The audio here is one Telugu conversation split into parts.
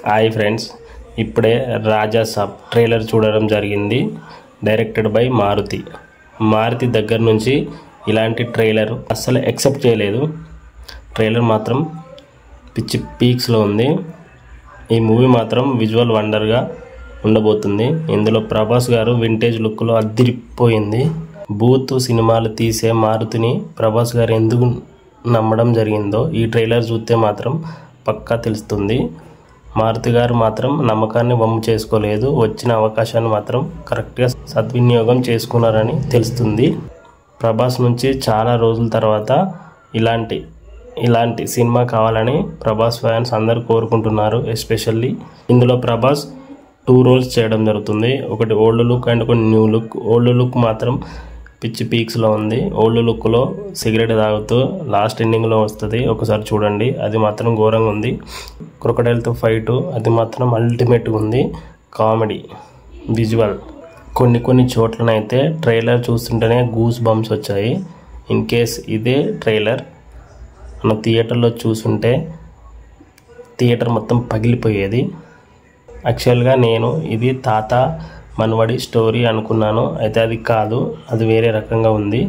హాయ్ ఫ్రెండ్స్, ఇప్పుడే రాజా సాబ్ ట్రైలర్ చూడడం జరిగింది. డైరెక్టెడ్ బై మారుతి దగ్గర నుంచి ఇలాంటి ట్రైలర్ అస్సలు ఎక్సెప్ట్ చేయలేదు. ట్రైలర్ మాత్రం పిచ్చి పీక్స్లో ఉంది. ఈ మూవీ మాత్రం విజువల్ వండర్గా ఉండబోతుంది. ఇందులో ప్రభాస్ గారు వింటేజ్ లుక్లో అదిరిపోయింది. బూత్ సినిమాలు తీసే మారుతిని ప్రభాస్ గారు ఎందుకు నమ్మడం జరిగిందో ఈ ట్రైలర్ చూస్తే మాత్రం పక్కా తెలుస్తుంది. మారుతి గారు మాత్రం నమ్మకాన్ని వమ్ము చేసుకోలేదు. వచ్చిన అవకాశాన్ని మాత్రం కరెక్ట్గా సద్వినియోగం చేసుకున్నారని తెలుస్తుంది. ప్రభాస్ నుంచి చాలా రోజుల తర్వాత ఇలాంటి సినిమా కావాలని ప్రభాస్ ఫ్యాన్స్ అందరూ కోరుకుంటున్నారు. ఎస్పెషల్లీ ఇందులో ప్రభాస్ 2 రోల్స్ చేయడం జరుగుతుంది. ఒకటి ఓల్డ్ లుక్ అండ్ ఒకటి న్యూ లుక్. ఓల్డ్ లుక్ మాత్రం పిచ్చి పీక్స్లో ఉంది. ఓల్డ్ లుక్లో సిగరెట్ తాగుతూ లాస్ట్ ఎండింగ్లో వస్తుంది, ఒకసారి చూడండి. అది మాత్రం ఘోరంగా ఉంది. క్రొకడైల్తో ఫైటు అది మాత్రం అల్టిమేట్గా ఉంది. కామెడీ, విజువల్ కొన్ని చోట్లనైతే ట్రైలర్ చూస్తుంటేనే గూస్ బంప్స్ వచ్చాయి. ఇన్ కేస్ ఇదే ట్రైలర్ మన థియేటర్లో చూస్తుంటే థియేటర్ మొత్తం పగిలిపోయేది. యాక్చువల్గా నేను ఇది తాత మనవడి స్టోరీ అనుకున్నాను, అయితే అది కాదు, అది వేరే రకంగా ఉంది.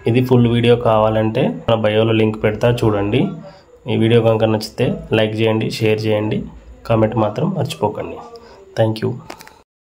ఇది ఫుల్ వీడియో కావాలంటే మన బయోలో లింక్ పెడతా, చూడండి. ఈ వీడియో కనుక నచ్చితే లైక్ చేయండి, షేర్ చేయండి, కామెంట్ మాత్రం మర్చిపోకండి. Thank you.